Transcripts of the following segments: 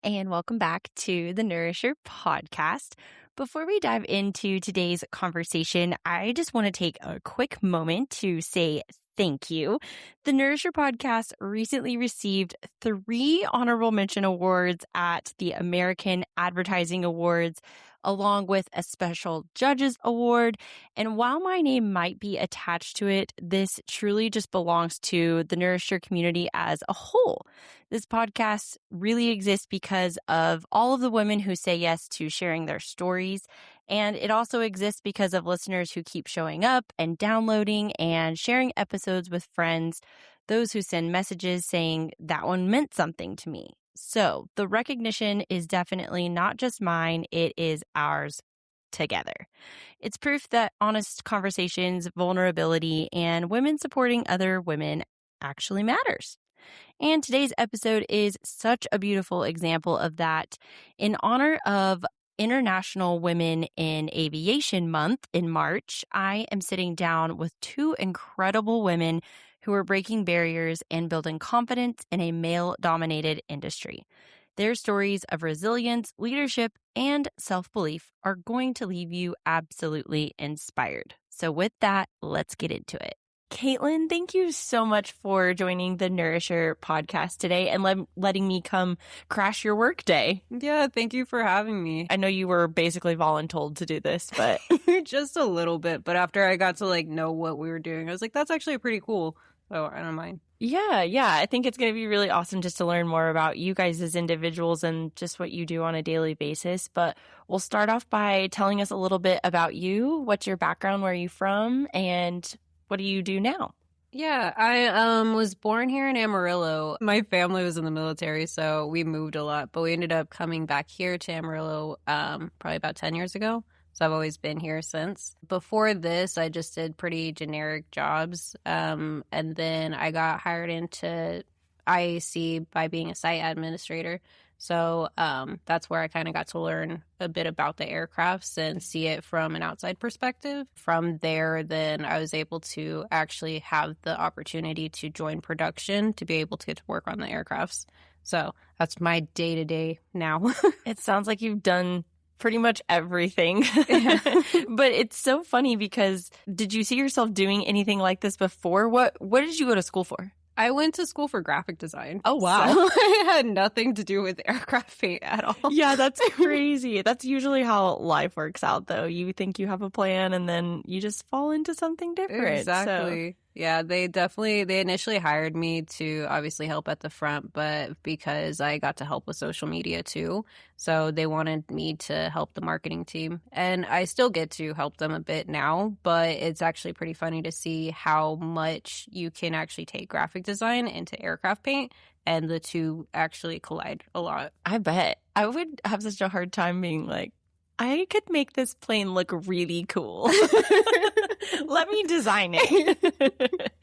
and welcome back to the Nourisher Podcast. Before we dive into today's conversation, I just want to take a quick moment to say thank you. The Nourisher Podcast recently received 3 honorable mention awards at the American Advertising Awards, along with a special judges award. And while my name might be attached to it, this truly just belongs to the Nourisher community as a whole. This podcast really exists because of all of the women who say yes to sharing their stories. And it also exists because of listeners who keep showing up and downloading and sharing episodes with friends, those who send messages saying that one meant something to me. So the recognition is definitely not just mine, it is ours together. It's proof that honest conversations, vulnerability, and women supporting other women actually matters. And today's episode is such a beautiful example of that. In honor of International Women in Aviation Month in March, I am sitting down with 2 incredible women who are breaking barriers and building confidence in a male-dominated industry. Their stories of resilience, leadership, and self-belief are going to leave you absolutely inspired. So with that, let's get into it. Kaitlyn, thank you so much for joining the Nourisher Podcast today and letting me come crash your work day. Yeah, thank you for having me. I know you were basically voluntold to do this, but just a little bit. But after I got to know what we were doing, I was like, that's actually pretty cool. So I don't mind. Yeah. I think it's going to be really awesome just to learn more about you guys as individuals and just what you do on a daily basis. But we'll start off by telling us a little bit about you. What's your background? Where are you from? And what do you do now? Yeah, I was born here in Amarillo. My family was in the military, so we moved a lot. But we ended up coming back here to Amarillo probably about 10 years ago. So I've always been here since. Before this, I just did pretty generic jobs. And then I got hired into IAC by being a site administrator. So that's where I kind of got to learn a bit about the aircrafts and see it from an outside perspective. From there, then I was able to actually have the opportunity to join production to be able to get to work on the aircrafts. So that's my day-to-day now. It sounds like you've done pretty much everything. Yeah. But it's so funny because did you see yourself doing anything like this before? What did you go to school for? I went to school for graphic design. Oh, wow. So it had nothing to do with aircraft paint at all. Yeah, that's crazy. That's usually how life works out, though. You think you have a plan and then you just fall into something different. Exactly. So. Yeah, they initially hired me to obviously help at the front, but because I got to help with social media too. So they wanted me to help the marketing team. And I still get to help them a bit now, but it's actually pretty funny to see how much you can actually take graphic design into aircraft paint, and the two actually collide a lot. I bet. I would have such a hard time being like, I could make this plane look really cool. Let me design it.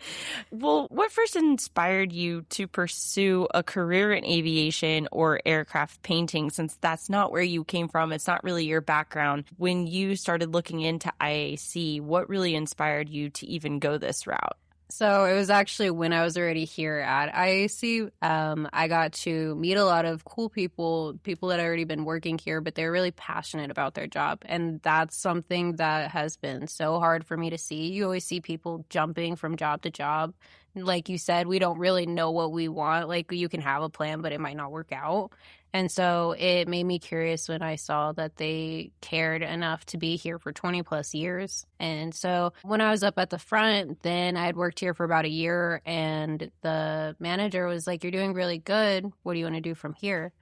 Well, what first inspired you to pursue a career in aviation or aircraft painting, since that's not where you came from? It's not really your background. When you started looking into IAC, what really inspired you to even go this route? So it was actually when I was already here at IAC, I got to meet a lot of cool people that had already been working here, but they're really passionate about their job. And that's something that has been so hard for me to see. You always see people jumping from job to job. Like you said, we don't really know what we want. Like, you can have a plan, but it might not work out. And so it made me curious when I saw that they cared enough to be here for 20 plus years. And so when I was up at the front, then I had worked here for about a year, and the manager was like, "You're doing really good. What do you want to do from here?"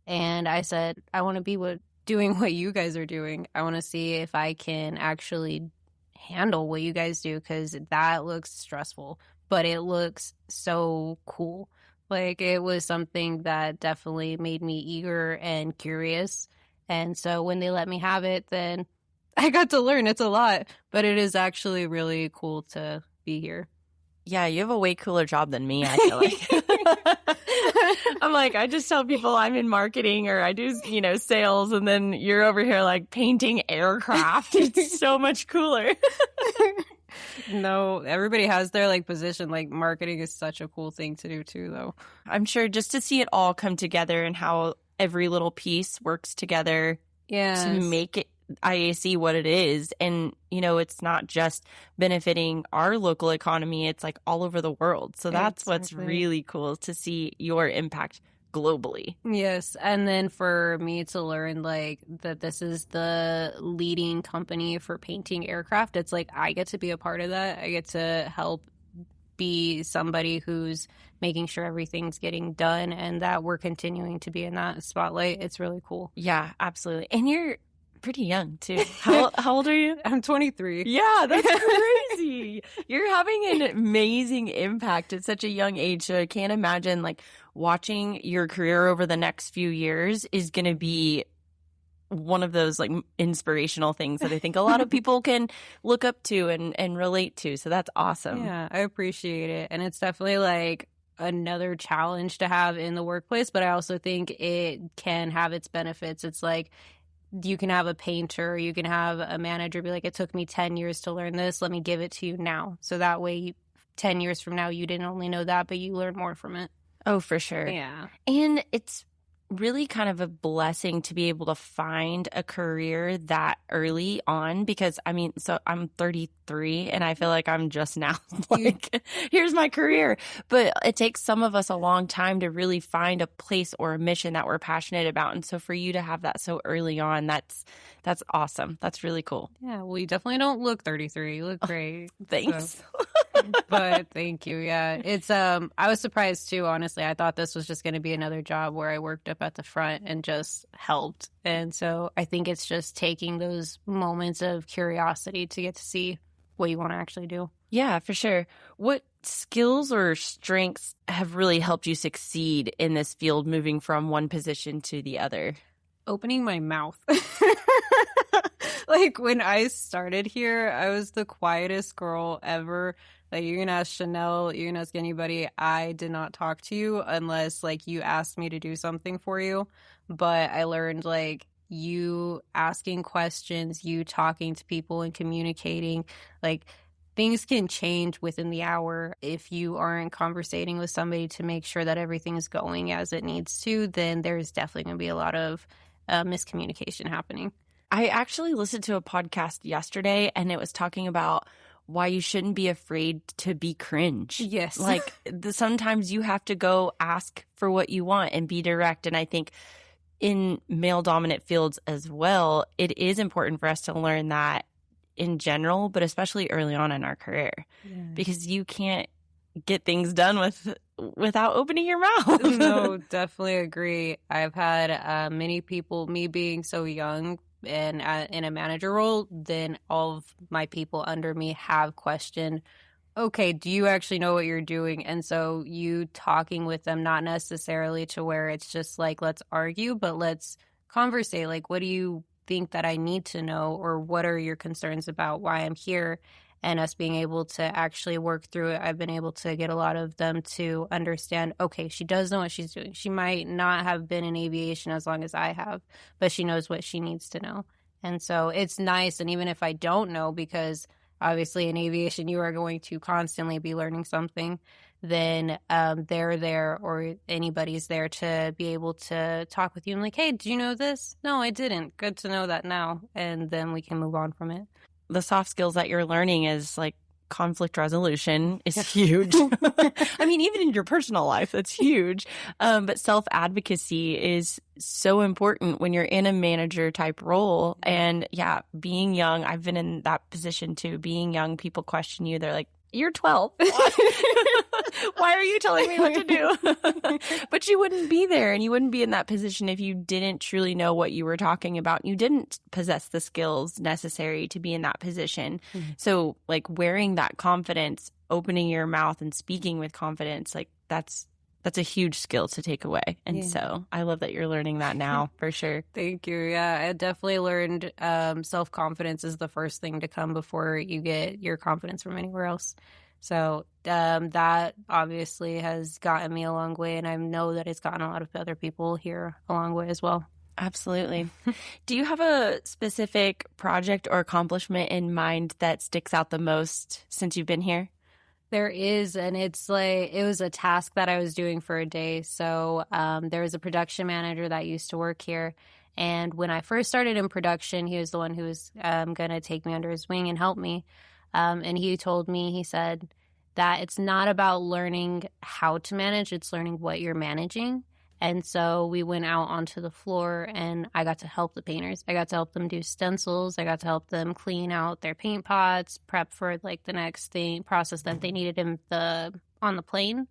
And I said, "I want to be doing what you guys are doing. I want to see if I can actually handle what you guys do, because that looks stressful, but it looks so cool." Like, it was something that definitely made me eager and curious. And so when they let me have it, then I got to learn. It's a lot, but it is actually really cool to be here. Yeah, you have a way cooler job than me, I feel like. I'm like, I just tell people I'm in marketing or I do, sales, and then you're over here like painting aircraft. It's so much cooler. No, everybody has their position. Marketing is such a cool thing to do too, though. I'm sure just to see it all come together and how every little piece works together to make it IAC what it is. And, it's not just benefiting our local economy. It's like all over the world. So that's what's really cool to see your impact globally. Yes. And then for me to learn that this is the leading company for painting aircraft, it's like I get to be a part of that. I get to help be somebody who's making sure everything's getting done and that we're continuing to be in that spotlight. It's really cool. Yeah, absolutely. And you're pretty young too. How old are you? I'm 23. Yeah, that's crazy. You're having an amazing impact at such a young age. So I can't imagine watching your career over the next few years is going to be one of those inspirational things that I think a lot of people can look up to and relate to. So that's awesome. Yeah, I appreciate it. And it's definitely another challenge to have in the workplace, but I also think it can have its benefits. It's you can have a painter, you can have a manager be like, it took me 10 years to learn this. Let me give it to you now. So that way, 10 years from now, you didn't only know that, but you learn more from it. Oh, for sure. Yeah. And it's really kind of a blessing to be able to find a career that early on because, so I'm 33 and I feel like I'm just now here's my career. But it takes some of us a long time to really find a place or a mission that we're passionate about. And so for you to have that so early on, that's awesome. That's really cool. Yeah, well, you definitely don't look 33. You look great. Thanks. But thank you. Yeah. It's I was surprised too, honestly. I thought this was just going to be another job where I worked up at the front and just helped. And so I think it's just taking those moments of curiosity to get to see what you want to actually do. Yeah, for sure. What skills or strengths have really helped you succeed in this field moving from one position to the other? Opening my mouth. When I started here, I was the quietest girl ever. You can ask Shanell, you can ask anybody. I did not talk to you unless you asked me to do something for you. But I learned you asking questions, you talking to people and communicating, things can change within the hour. If you aren't conversating with somebody to make sure that everything's going as it needs to, then there's definitely going to be a lot of miscommunication happening. I actually listened to a podcast yesterday and it was talking about why you shouldn't be afraid to be cringe. Yes. Sometimes you have to go ask for what you want and be direct. And I think in male-dominant fields as well, it is important for us to learn that in general, but especially early on in our career. Yeah. Because you can't get things done without opening your mouth. No, definitely agree. I've had many people, me being so young, and in a manager role, then all of my people under me have questioned, okay, do you actually know what you're doing? And so you talking with them, not necessarily to where it's just let's argue, but let's conversate. What do you think that I need to know? Or what are your concerns about why I'm here? And us being able to actually work through it, I've been able to get a lot of them to understand, okay, she does know what she's doing. She might not have been in aviation as long as I have, but she knows what she needs to know. And so it's nice. And even if I don't know, because obviously in aviation, you are going to constantly be learning something, then they're there or anybody's there to be able to talk with you and hey, did you know this? No, I didn't. Good to know that now. And then we can move on from it. The soft skills that you're learning is conflict resolution is huge. Even in your personal life, that's huge. But self-advocacy is so important when you're in a manager type role. And yeah, being young, I've been in that position too. Being young, people question you. They're like, you're 12. Why are you telling me what to do? But you wouldn't be there and you wouldn't be in that position if you didn't truly know what you were talking about. You didn't possess the skills necessary to be in that position. Mm-hmm. So wearing that confidence, opening your mouth and speaking with confidence, that's a huge skill to take away. And so I love that you're learning that now for sure. Thank you. Yeah, I definitely learned self-confidence is the first thing to come before you get your confidence from anywhere else. So that obviously has gotten me a long way. And I know that it's gotten a lot of other people here a long way as well. Absolutely. Do you have a specific project or accomplishment in mind that sticks out the most since you've been here? There is, and it's like it was a task that I was doing for a day. So there was a production manager that used to work here. And when I first started in production, he was the one who was going to take me under his wing and help me. And he told me, he said that it's not about learning how to manage, it's learning what you're managing. And so we went out onto the floor and I got to help the painters. I got to help them do stencils. I got to help them clean out their paint pots, prep for like the next process that they needed on the plane.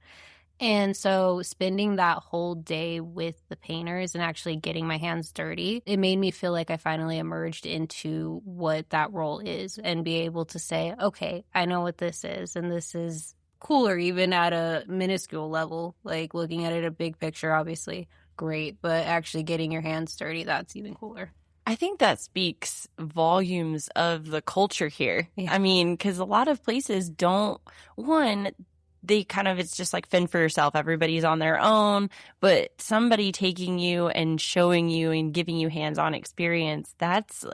And so spending that whole day with the painters and actually getting my hands dirty, it made me feel like I finally emerged into what that role is and be able to say, okay, I know what this is, and this is cooler even at a minuscule level. Like looking at it a big picture, obviously great, but actually getting your hands dirty, that's even cooler. I think that speaks volumes of the culture here. Yeah. I mean, because a lot of places don't, it's just like fend for yourself. Everybody's on their own, but somebody taking you and showing you and giving you hands-on experience, that's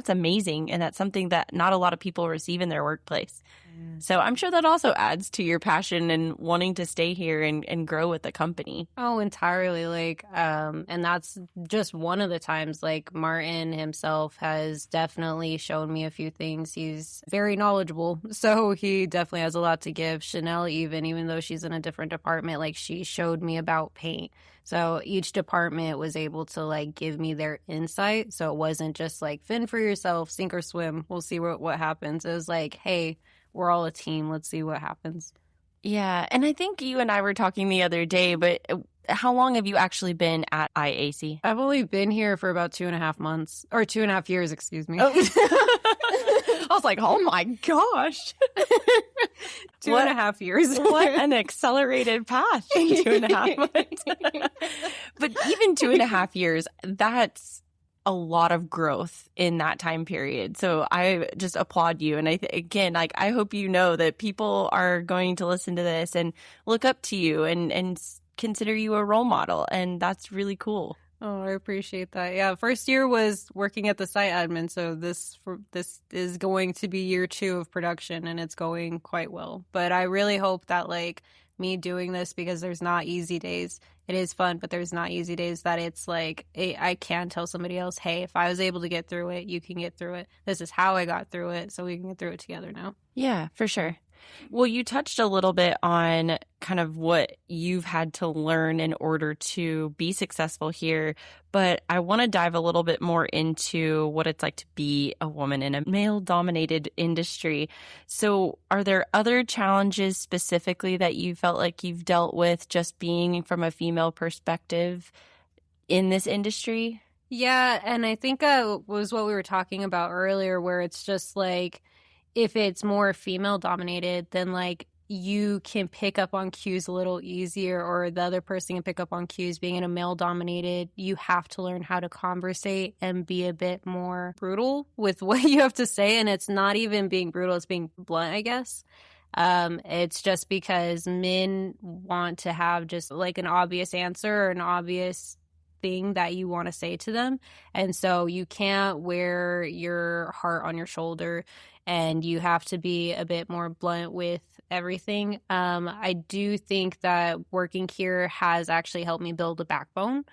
amazing. And that's something that not a lot of people receive in their workplace. So I'm sure that also adds to your passion and wanting to stay here and grow with the company. Oh, entirely. Like, and that's just one of the times. Like Martin himself has definitely shown me a few things. He's very knowledgeable, so he definitely has a lot to give. Shanell, even though she's in a different department, like she showed me about paint. So each department was able to like give me their insight. So it wasn't just like fend for yourself, sink or swim. We'll see what happens. It was like, hey, we're all a team. Let's see what happens. Yeah. And I think you and I were talking the other day, but how long have you actually been at IAC? I've only been here for about 2.5 months, or 2.5 years, excuse me. Oh. I was like, oh my gosh. 2.5 years. What an accelerated path in 2.5 months. But even 2.5 years, that's a lot of growth in that time period. So I just applaud you. And I hope you know that people are going to listen to this and look up to you and consider you a role model. And that's really cool. Oh, I appreciate that. Yeah, first year was working at the site admin. So this is going to be year 2 of production, and it's going quite well. But I really hope that like me doing this, because there's not easy days. It is fun, but there's not easy days, that it's like I can tell somebody else, hey, if I was able to get through it, you can get through it. This is how I got through it, so we can get through it together now. Yeah, for sure. Well, you touched a little bit on kind of what you've had to learn in order to be successful here, but I want to dive a little bit more into what it's like to be a woman in a male-dominated industry. So are there other challenges specifically that you felt like you've dealt with just being from a female perspective in this industry? Yeah, and I think was what we were talking about earlier, where it's just like, if it's more female dominated, then like you can pick up on cues a little easier, or the other person can pick up on cues. Being in a male dominated, you have to learn how to conversate and be a bit more brutal with what you have to say. And it's not even being brutal, it's being blunt, I guess. It's just because men want to have just like an obvious answer or an obvious thing that you want to say to them. And so you can't wear your heart on your shoulder, and you have to be a bit more blunt with everything. I do think that working here has actually helped me build a backbone.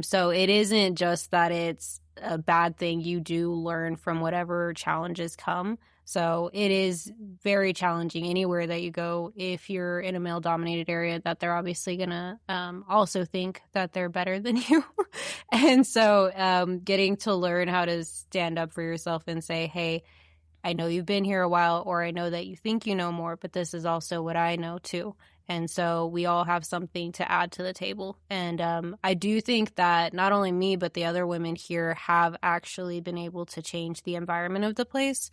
So it isn't just that it's a bad thing. You do learn from whatever challenges come. So it is very challenging anywhere that you go. If you're in a male-dominated area, that they're obviously going to also think that they're better than you. And so getting to learn how to stand up for yourself and say, hey, I know you've been here a while, or I know that you think you know more, but this is also what I know too. And so we all have something to add to the table. And I do think that not only me, but the other women here have actually been able to change the environment of the place.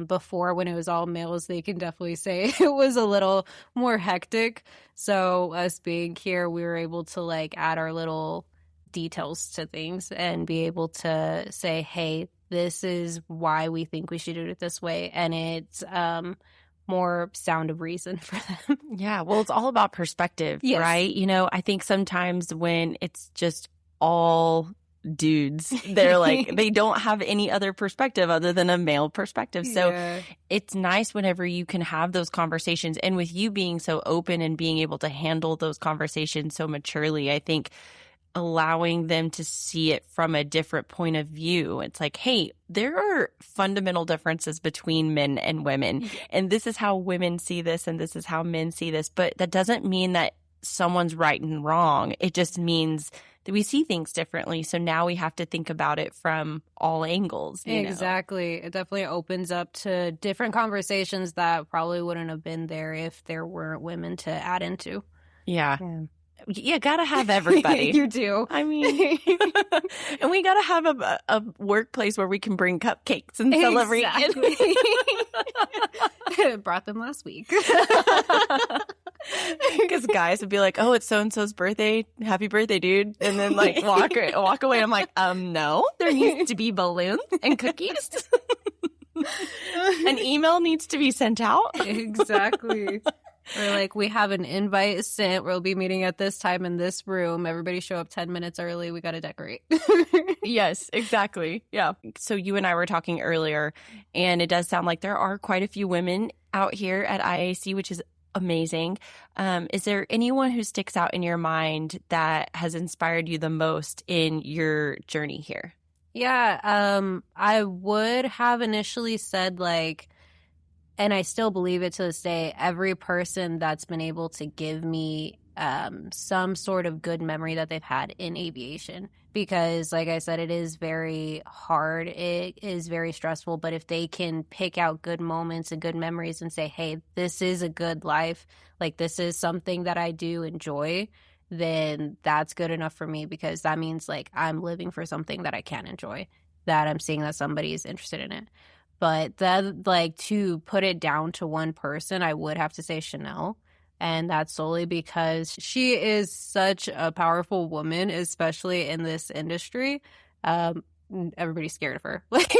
Before, when it was all males, they can definitely say it was a little more hectic. So us being here, we were able to like add our little details to things and be able to say, hey, this is why we think we should do it this way. And it's more sound of reason for them. Yeah, well, it's all about perspective, yes. Right? You know, I think sometimes when it's just all dudes. They're like, they don't have any other perspective other than a male perspective. So it's nice whenever you can have those conversations. And with you being so open and being able to handle those conversations so maturely, I think allowing them to see it from a different point of view. It's like, hey, there are fundamental differences between men and women. And this is how women see this and this is how men see this. But that doesn't mean that someone's right and wrong. It just means that we see things differently. So now we have to think about it from all angles. Exactly. It definitely opens up to different conversations that probably wouldn't have been there if there weren't women to add into. Yeah. You gotta have everybody. You do. I mean, and we gotta have a workplace where we can bring cupcakes and celebrate. Brought them last week. Because guys would be like, "Oh, it's so and so's birthday. Happy birthday, dude!" And then like walk away. I'm like, no, there needs to be balloons and cookies. An email needs to be sent out. Exactly. Or like, we have an invite sent. We'll be meeting at this time in this room. Everybody show up 10 minutes early. We got to decorate. Yes, exactly. Yeah. So you and I were talking earlier, and it does sound like there are quite a few women out here at IAC, which is amazing. Is there anyone who sticks out in your mind that has inspired you the most in your journey here? Yeah. I would have initially said like, and I still believe it to this day, every person that's been able to give me some sort of good memory that they've had in aviation. Because, like I said, it is very hard. It is very stressful. But if they can pick out good moments and good memories and say, hey, this is a good life, like this is something that I do enjoy, then that's good enough for me, because that means like I'm living for something that I can enjoy, that I'm seeing that somebody is interested in it. But that, like, to put it down to one person, I would have to say Shanell. And that's solely because she is such a powerful woman, especially in this industry. Everybody's scared of her. Like,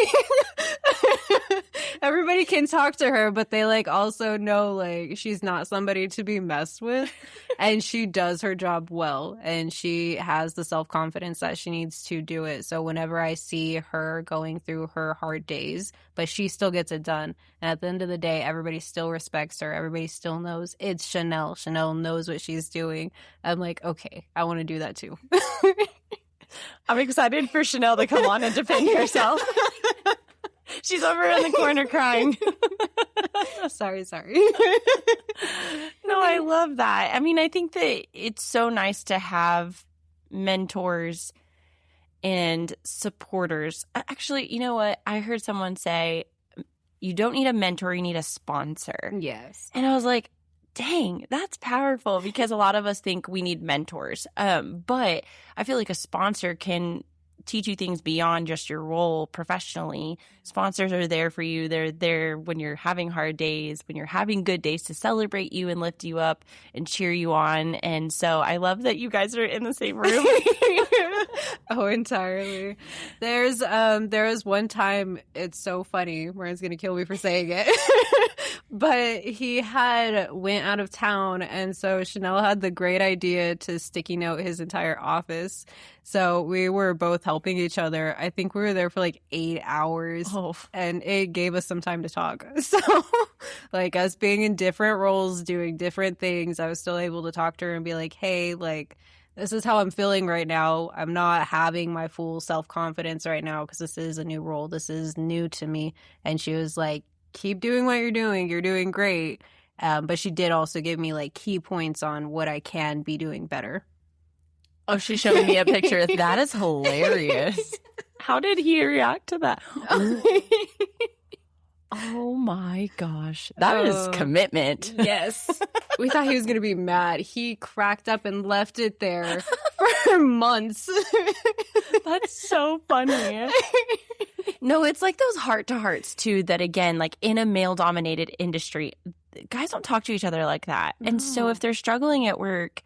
everybody can talk to her, but they like also know like she's not somebody to be messed with. And she does her job well, and she has the self-confidence that she needs to do it. So whenever I see her going through her hard days, but she still gets it done. And at the end of the day, everybody still respects her. Everybody still knows it's Shanell. Shanell knows what she's doing. I'm like, okay, I want to do that too. I'm excited for Shanell to come on and defend herself. She's over in the corner crying. Sorry. No, I love that. I mean, I think that it's so nice to have mentors and supporters. Actually, you know what? I heard someone say, you don't need a mentor, you need a sponsor. Yes. And I was like, dang, that's powerful, because a lot of us think we need mentors. But I feel like a sponsor can teach you things beyond just your role professionally. Sponsors are there for you. They're there when you're having hard days, when you're having good days, to celebrate you and lift you up and cheer you on. And so I love that you guys are in the same room. Oh, entirely. There was one time, it's so funny, Marian's gonna kill me for saying it. But he went out of town, and so Shanell had the great idea to sticky note his entire office. So we were both helping each other. I think we were there for like 8 hours, and it gave us some time to talk. So like, us being in different roles, doing different things, I was still able to talk to her and be like, hey, like, this is how I'm feeling right now. I'm not having my full self-confidence right now because this is a new role. This is new to me. And she was like, keep doing what you're doing. You're doing great. But she did also give me like key points on what I can be doing better. Oh, she showed me a picture. That is hilarious. How did he react to that? Oh my gosh. That is commitment. Yes. We thought he was going to be mad. He cracked up and left it there for months. That's so funny. No, it's like those heart-to-hearts too, that again, like in a male-dominated industry, guys don't talk to each other like that. No. And so if they're struggling at work,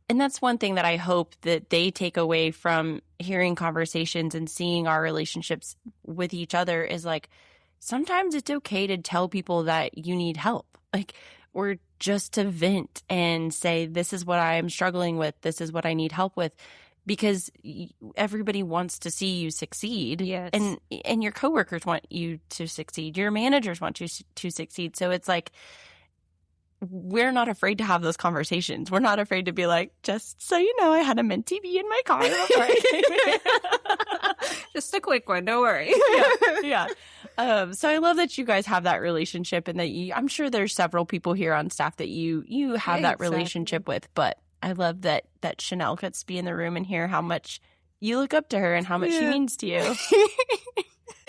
and that's one thing that I hope that they take away from hearing conversations and seeing our relationships with each other, is like, sometimes it's okay to tell people that you need help, like, or just to vent and say, this is what I'm struggling with. This is what I need help with. because everybody wants to see you succeed. Yes. And your coworkers want you to succeed. Your managers want you to succeed. So it's like, we're not afraid to have those conversations. We're not afraid to be like, just so you know, I had a Menti bee in my car before I came. Just a quick one. Don't worry. Yeah. So I love that you guys have that relationship, and that I'm sure there's several people here on staff that you have that relationship with. But I love that Shanell gets to be in the room and hear how much you look up to her and how much she means to you.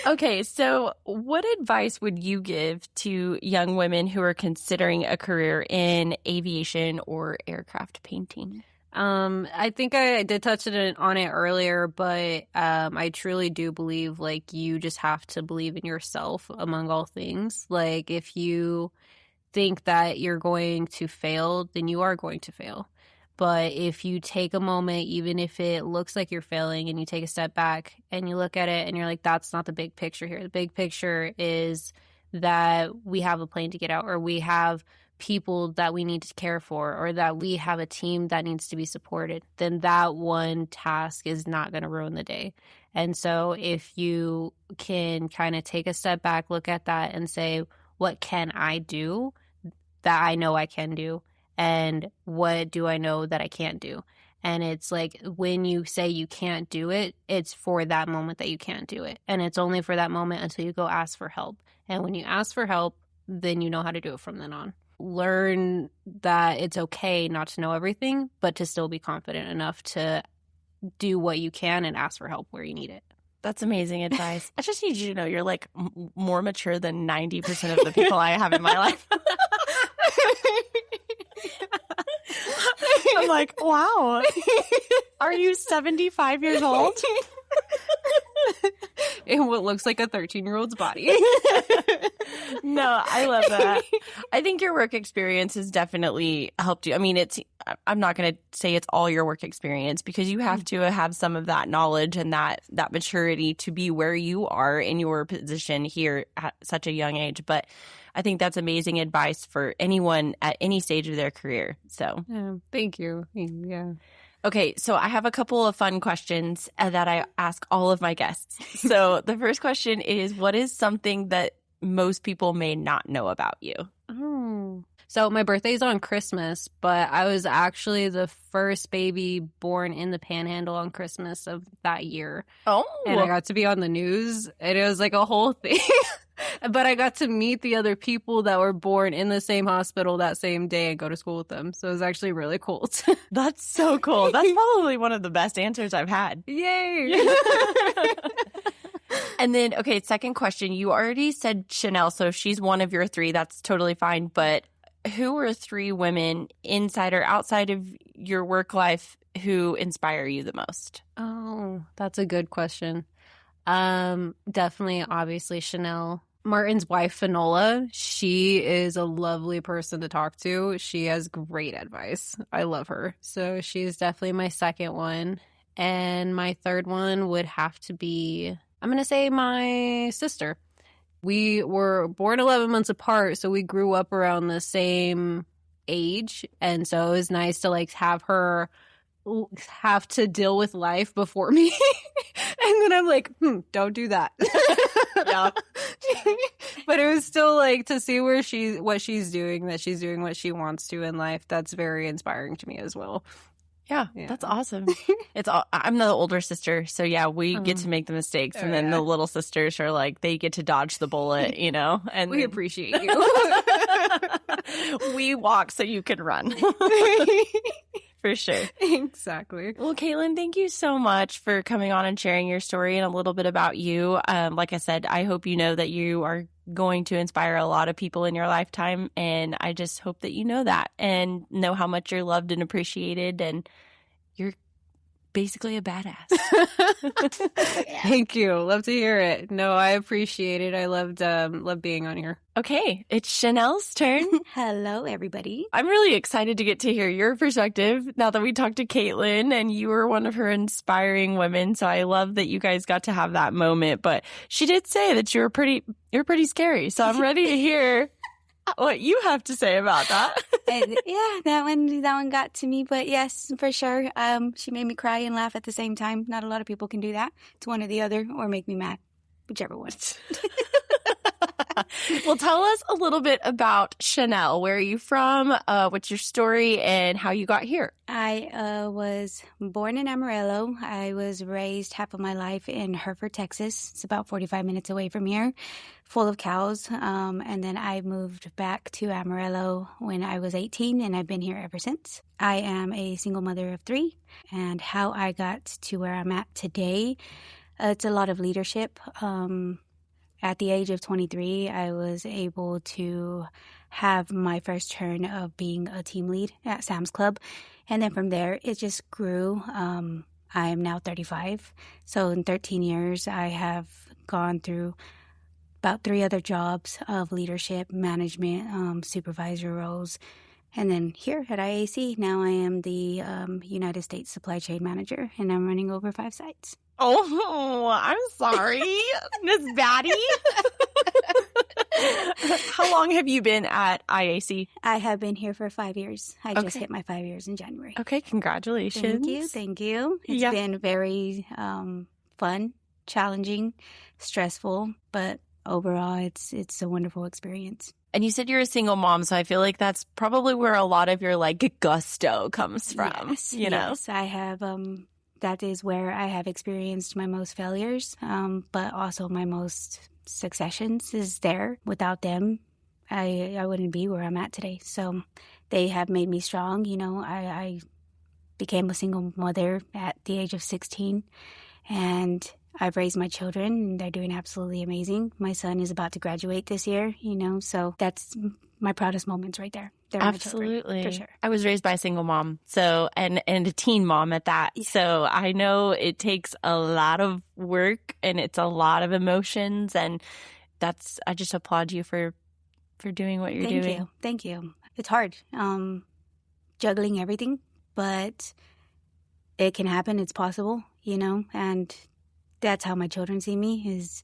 Okay, so what advice would you give to young women who are considering a career in aviation or aircraft painting? I think I did touch on it earlier, but I truly do believe, like, you just have to believe in yourself among all things. Like, if you think that you're going to fail, then you are going to fail. But if you take a moment, even if it looks like you're failing, and you take a step back and you look at it and you're like, that's not the big picture here. The big picture is that we have a plane to get out, or we have people that we need to care for, or that we have a team that needs to be supported, then that one task is not going to ruin the day. And so if you can kind of take a step back, look at that and say, what can I do that I know I can do? And what do I know that I can't do? And it's like, when you say you can't do it, it's for that moment that you can't do it. And it's only for that moment until you go ask for help. And when you ask for help, then you know how to do it from then on. Learn that it's okay not to know everything, but to still be confident enough to do what you can and ask for help where you need it. That's amazing advice. I just need you to know you're like more mature than 90% of the people I have in my life. I'm like, wow. Are you 75 years old? In what looks like a 13-year-old's body. No, I love that. I think your work experience has definitely helped you. I mean, I'm not going to say it's all your work experience, because you have to have some of that knowledge and that maturity to be where you are in your position here at such a young age. But I think that's amazing advice for anyone at any stage of their career. So thank you. Yeah. Okay, so I have a couple of fun questions that I ask all of my guests. So the first question is, what is something that most people may not know about you? Oh. So my birthday's on Christmas, but I was actually the first baby born in the Panhandle on Christmas of that year. Oh. And I got to be on the news, and it was like a whole thing. But I got to meet the other people that were born in the same hospital that same day and go to school with them. So it was actually really cool. That's so cool. That's probably one of the best answers I've had. Yay! And then, okay, second question. You already said Shanell, so if she's one of your three, that's totally fine. But who are three women inside or outside of your work life who inspire you the most? Oh, that's a good question. Definitely, obviously, Shanell. Martin's wife, Finola, she is a lovely person to talk to. She has great advice. I love her. So she's definitely my second one. And my third one would have to be, I'm going to say, my sister. We were born 11 months apart, so we grew up around the same age. And so it was nice to like have her have to deal with life before me. And then I'm like, don't do that. Yeah. But it was still like to see what she's doing, that she's doing what she wants to in life. That's very inspiring to me as well. Yeah, that's awesome. I'm the older sister, so yeah, we get to make the mistakes, and then the little sisters are like, they get to dodge the bullet, you know. And we appreciate you. We walk so you can run. For sure. Exactly. Well, Katilyn, thank you so much for coming on and sharing your story and a little bit about you. Like I said, I hope you know that you are going to inspire a lot of people in your lifetime. And I just hope that you know that and know how much you're loved and appreciated. And you're basically a badass. Thank you. Love to hear it. No, I appreciate it. I loved being on here. Okay, it's Shanell's turn. Hello, everybody. I'm really excited to get to hear your perspective now that we talked to Katilyn, and you were one of her inspiring women. So I love that you guys got to have that moment. But she did say that you're pretty scary. So I'm ready to hear what you have to say about that. And yeah, that one got to me. But yes, for sure. She made me cry and laugh at the same time. Not a lot of people can do that. It's one or the other, or make me mad, whichever one. Well, tell us a little bit about Shanell. Where are you from? What's your story and how you got here? I was born in Amarillo. I was raised half of my life in Hereford, Texas. It's about 45 minutes away from here, full of cows. And then I moved back to Amarillo when I was 18, and I've been here ever since. I am a single mother of 3, and how I got to where I'm at today, it's a lot of leadership. At the age of 23, I was able to have my first turn of being a team lead at Sam's Club. And then from there, it just grew. I am now 35. So in 13 years, I have gone through about 3 other jobs of leadership, management, supervisor roles. And then here at IAC, now I am the United States Supply Chain Manager, and I'm running over 5 sites. Oh, I'm sorry, Miss Batty. How long have you been at IAC? I have been here for 5 years. I just hit my 5 years in January. Okay, congratulations. Thank you. It's been very fun, challenging, stressful, but overall, it's a wonderful experience. And you said you're a single mom, so I feel like that's probably where a lot of your gusto comes from. Yes, you know? Yes, I have. That is where I have experienced my most failures, but also my most successions is there. Without them, I wouldn't be where I'm at today. So they have made me strong. You know, I became a single mother at the age of 16, and I've raised my children, and they're doing absolutely amazing. My son is about to graduate this year, you know, so that's my proudest moments right there. They're absolutely. my children, for sure. I was raised by a single mom, so and a teen mom at that. Yeah. So I know it takes a lot of work and it's a lot of emotions, and I just applaud you for doing what you're doing. Thank you. It's hard, juggling everything, but it can happen. It's possible, you know, and that's how my children see me, is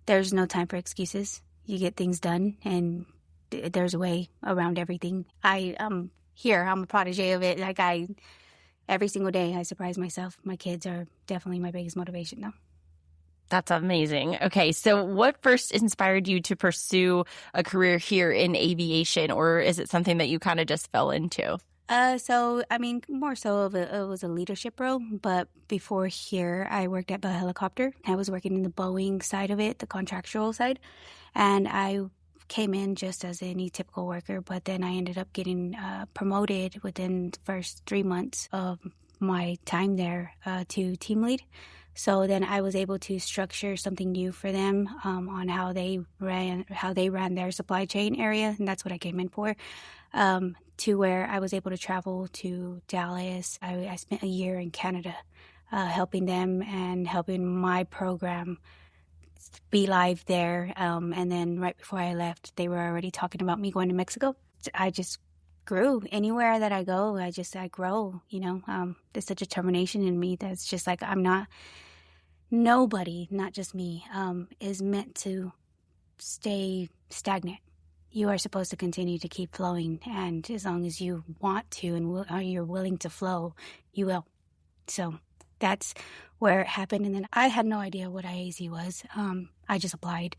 there's no time for excuses. You get things done, and there's a way around everything. I'm here. I'm a protege of it. Every single day I surprise myself. My kids are definitely my biggest motivation, though. That's amazing. Okay, so what first inspired you to pursue a career here in aviation, or is it something that you kind of just fell into? So, I mean, more so of it was a leadership role, but before here, I worked at Bell Helicopter. I was working in the Boeing side of it, the contractual side, and I came in just as any typical worker, but then I ended up getting promoted within the first 3 months of my time there to team lead. So then I was able to structure something new for them on how they ran their supply chain area, and that's what I came in for. To where I was able to travel to Dallas. I spent a year in Canada helping them and helping my program be live there. And then right before I left, they were already talking about me going to Mexico. I just grew. Anywhere that I go, I grow, you know. There's such a determination in me that's just like nobody, not just me, is meant to stay stagnant. You are supposed to continue to keep flowing, and as long as you want to and you're willing to flow, you will. So that's where it happened, and then I had no idea what IAC was. I just applied,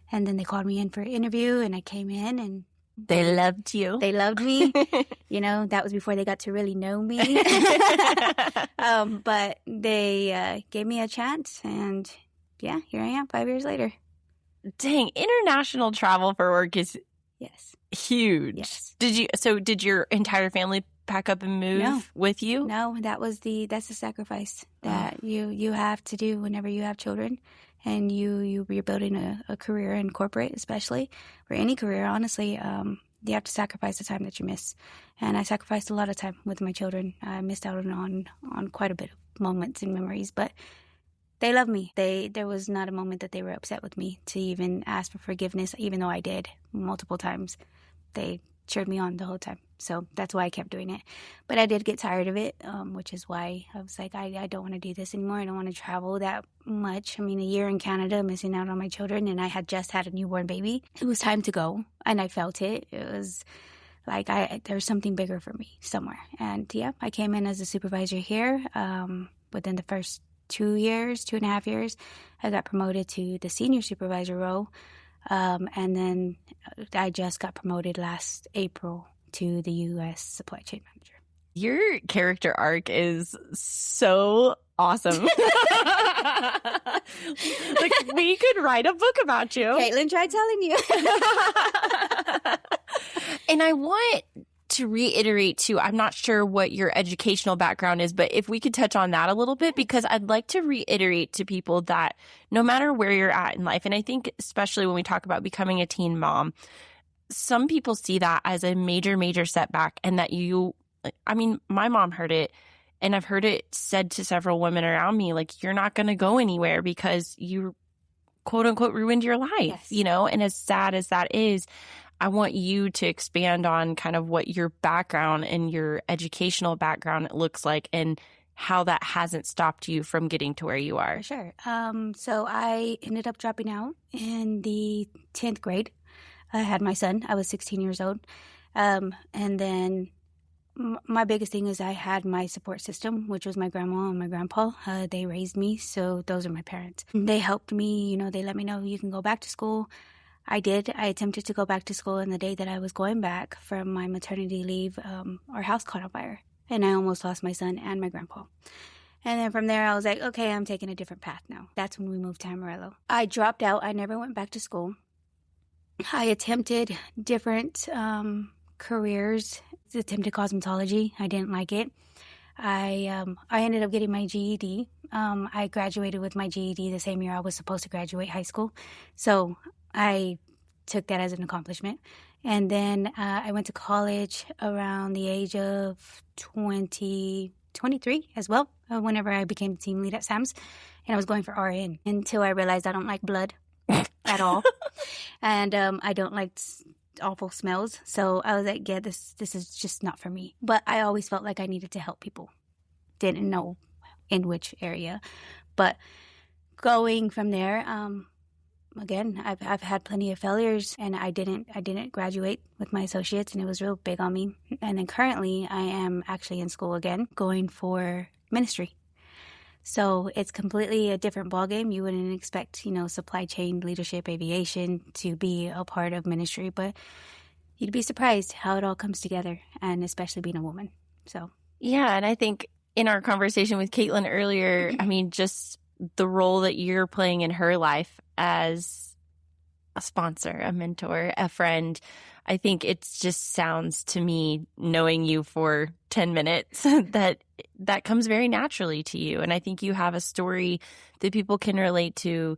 and then they called me in for an interview, and I came in, and they loved you. They loved me. You know, that was before they got to really know me. But they gave me a chance, and yeah, here I am 5 years later. Dang, international travel for work is huge. Yes. Did your entire family pack up and move with you? No, that's the sacrifice that you have to do whenever you have children, and you're building a career in corporate, especially, or any career, honestly. You have to sacrifice the time that you miss, and I sacrificed a lot of time with my children. I missed out on quite a bit of moments and memories, but they love me. There was not a moment that they were upset with me to even ask for forgiveness, even though I did multiple times. They cheered me on the whole time. So that's why I kept doing it. But I did get tired of it, which is why I was like, I don't want to do this anymore. I don't want to travel that much. I mean, a year in Canada, missing out on my children, and I had just had a newborn baby. It was time to go, and I felt it. It was like there's something bigger for me somewhere. And yeah, I came in as a supervisor here. Within the first 2.5 years, I got promoted to the senior supervisor role. And then I just got promoted last April to the U.S. supply chain manager. Your character arc is so awesome. Like, we could write a book about you. Kaitlyn, try telling you. And I want to reiterate too, I'm not sure what your educational background is, but if we could touch on that a little bit, because I'd like to reiterate to people that no matter where you're at in life, and I think especially when we talk about becoming a teen mom, some people see that as a major, major setback, and that my mom heard it, and I've heard it said to several women around me, like, you're not going to go anywhere because you quote unquote ruined your life, Yes. And as sad as that is, I want you to expand on kind of what your background and your educational background looks like and how that hasn't stopped you from getting to where you are. For sure. So I ended up dropping out in the 10th grade. I had my son. I was 16 years old. And then my biggest thing is I had my support system, which was my grandma and my grandpa. They raised me, so those are my parents. They helped me, they let me know you can go back to school. I did. I attempted to go back to school, and the day that I was going back from my maternity leave, our house caught on fire, and I almost lost my son and my grandpa. And then from there, I was like, okay, I'm taking a different path now. That's when we moved to Amarillo. I dropped out. I never went back to school. I attempted different careers. Attempted cosmetology. I didn't like it. I ended up getting my GED. I graduated with my GED the same year I was supposed to graduate high school. So I took that as an accomplishment. And then I went to college around the age of 23 as well, whenever I became team lead at Sam's. And I was going for RN until I realized I don't like blood at all. And I don't like awful smells. So I was like, yeah, this is just not for me. But I always felt like I needed to help people. Didn't know in which area. But going from there, again, I've had plenty of failures, and I didn't graduate with my associates, and it was real big on me. And then currently I am actually in school again, going for ministry. So it's completely a different ballgame. You wouldn't expect, supply chain, leadership, aviation to be a part of ministry, but you'd be surprised how it all comes together, and especially being a woman. So yeah, and I think in our conversation with Kaitlyn earlier, just the role that you're playing in her life as a sponsor, a mentor, a friend, I think it just sounds to me, knowing you for 10 minutes, that comes very naturally to you. And I think you have a story that people can relate to.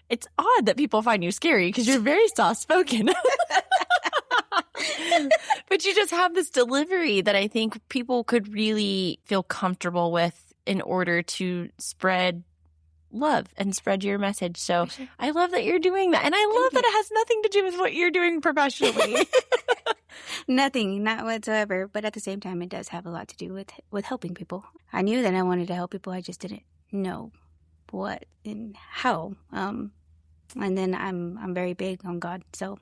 It's odd that people find you scary because you're very soft-spoken. But you just have this delivery that I think people could really feel comfortable with in order to spread love and spread your message. So sure. I love that you're doing that. And I love that it has nothing to do with what you're doing professionally. Nothing, not whatsoever. But at the same time, it does have a lot to do with helping people. I knew that I wanted to help people. I just didn't know what and how. And then I'm very big on God. So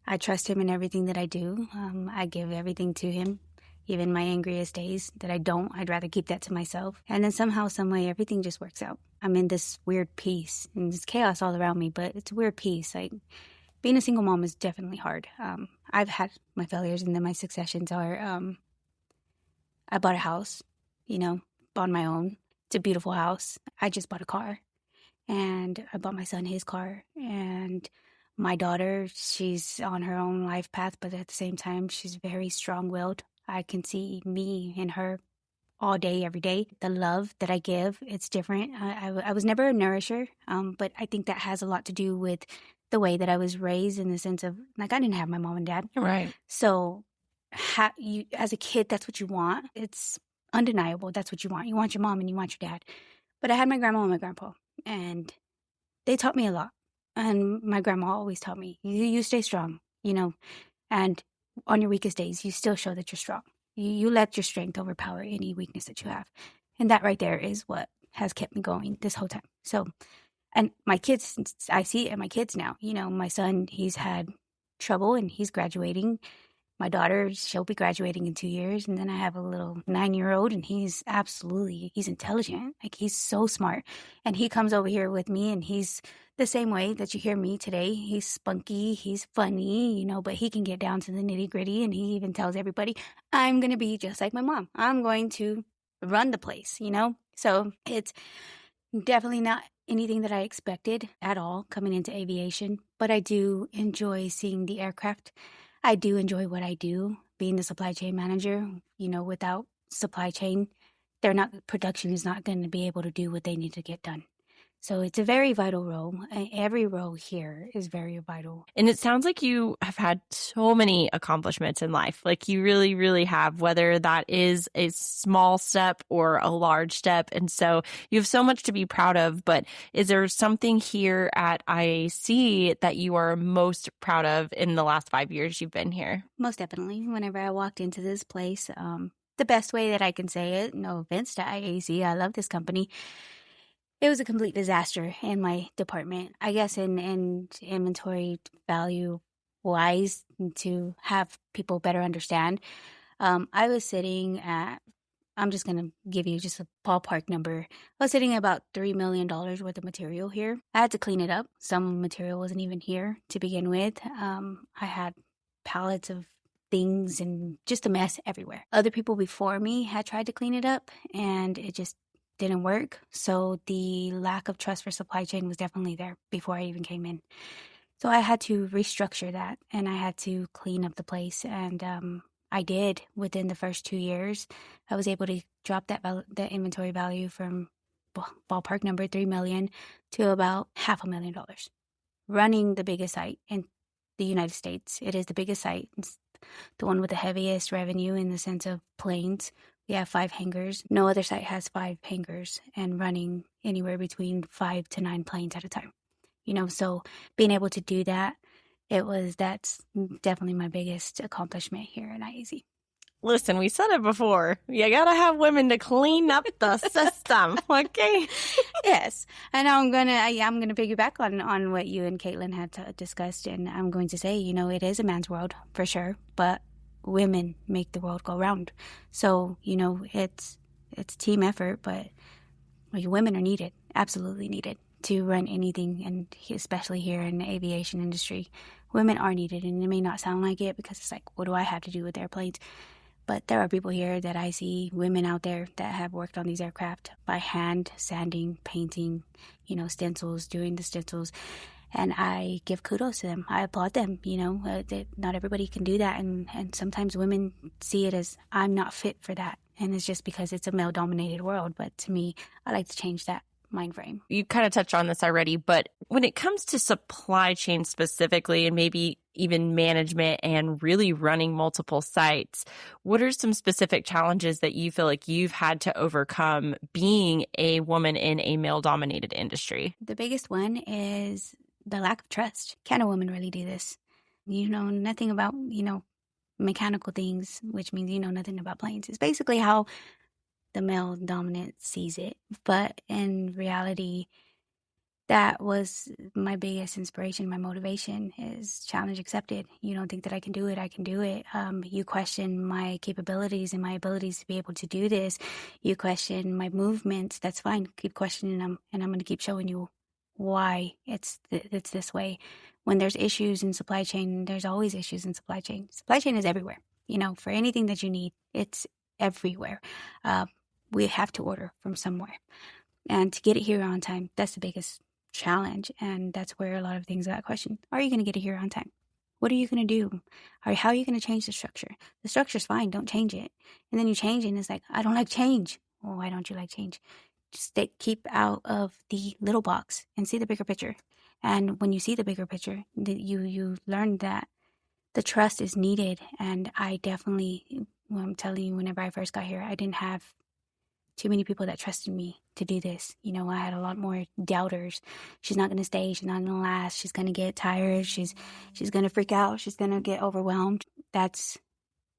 I trust him in everything that I do. I give everything to him. Even my angriest days that I don't, I'd rather keep that to myself. And then somehow, some way, everything just works out. I'm in this weird peace, and there's chaos all around me, but it's a weird peace. Like, being a single mom is definitely hard. I've had my failures, and then my successions are, I bought a house, on my own. It's a beautiful house. I just bought a car, and I bought my son his car, and my daughter, she's on her own life path, but at the same time, she's very strong-willed. I can see me in her all day, every day. The love that I give, it's different. I was never a nourisher, but I think that has a lot to do with the way that I was raised, in the sense of, I didn't have my mom and dad. Right. So as a kid, that's what you want. It's undeniable. That's what you want. You want your mom and you want your dad. But I had my grandma and my grandpa, and they taught me a lot. And my grandma always taught me, you stay strong, and on your weakest days, you still show that you're strong. You let your strength overpower any weakness that you have. And that right there is what has kept me going this whole time. So, and my kids, I see it in my kids now. My son, he's had trouble and he's graduating. My daughter, she'll be graduating in 2 years. And then I have a little 9-year-old, and he's intelligent. Like, he's so smart. And he comes over here with me, and he's the same way that you hear me today. He's spunky, he's funny, but he can get down to the nitty gritty. And he even tells everybody, I'm going to be just like my mom. I'm going to run the place, So it's definitely not anything that I expected at all coming into aviation, but I do enjoy seeing the aircraft. I do enjoy what I do, being the supply chain manager. Without supply chain, production is not going to be able to do what they need to get done. So it's a very vital role. Every role here is very vital. And it sounds like you have had so many accomplishments in life. Like, you really, really have, whether that is a small step or a large step. And so you have so much to be proud of. But is there something here at IAC that you are most proud of in the last 5 years you've been here? Most definitely. Whenever I walked into this place, the best way that I can say it, no offense to IAC, I love this company. It was a complete disaster in my department. I guess in inventory value wise, to have people better understand. I was sitting at, I'm just going to give you just a ballpark number. I was sitting at about $3 million worth of material here. I had to clean it up. Some material wasn't even here to begin with. I had pallets of things and just a mess everywhere. Other people before me had tried to clean it up, and it just didn't work. So the lack of trust for supply chain was definitely there before I even came in. So I had to restructure that, and I had to clean up the place. And I did. Within the first 2 years, I was able to drop the inventory value from ballpark number $3 million to about $500,000. Running the biggest site in the United States. It is the biggest site. It's the one with the heaviest revenue in the sense of planes. We have 5 hangars. No other site has 5 hangars, and running anywhere between 5 to 9 planes at a time. So being able to do that, that's definitely my biggest accomplishment here in IAC. Listen, we said it before. You got to have women to clean up the system, okay? Yes. And I'm going to piggyback on what you and Kaitlyn had discussed, and I'm going to say, it is a man's world for sure, but women make the world go round. So, it's team effort, but women are needed, absolutely needed to run anything, and especially here in the aviation industry. Women are needed, and it may not sound like it because it's like, what do I have to do with airplanes? But there are people here that I see, women out there that have worked on these aircraft by hand, sanding, painting, stencils, doing the stencils. And I give kudos to them. I applaud them. Not everybody can do that. And sometimes women see it as, I'm not fit for that. And it's just because it's a male-dominated world. But to me, I like to change that mind frame. You kind of touched on this already, but when it comes to supply chain specifically, and maybe even management and really running multiple sites, what are some specific challenges that you feel like you've had to overcome being a woman in a male-dominated industry? The biggest one is the lack of trust. Can a woman really do this? You know nothing about, mechanical things, which means you know nothing about planes. It's basically how the male dominant sees it. But in reality, that was my biggest inspiration, my motivation is challenge accepted. You don't think that I can do it, I can do it. You question my capabilities and my abilities to be able to do this. You question my movements, that's fine. Keep questioning them, and I'm going to keep showing you why it's this way. When there's issues in supply chain, there's always issues in supply chain. Supply chain is everywhere. For anything that you need, it's everywhere. We have to order from somewhere. And to get it here on time, that's the biggest challenge. And that's where a lot of things got questioned. Are you going to get it here on time? What are you going to do? Or how are you going to change the structure? The structure's fine. Don't change it. And then you change it, and it's like, I don't like change. Well, why don't you like change? Just keep out of the little box and see the bigger picture. And when you see the bigger picture, you learn that the trust is needed. And I definitely, I'm telling you, whenever I first got here, I didn't have too many people that trusted me to do this. I had a lot more doubters. She's not going to stay. She's not going to last. She's going to get tired. She's going to freak out. She's going to get overwhelmed. That's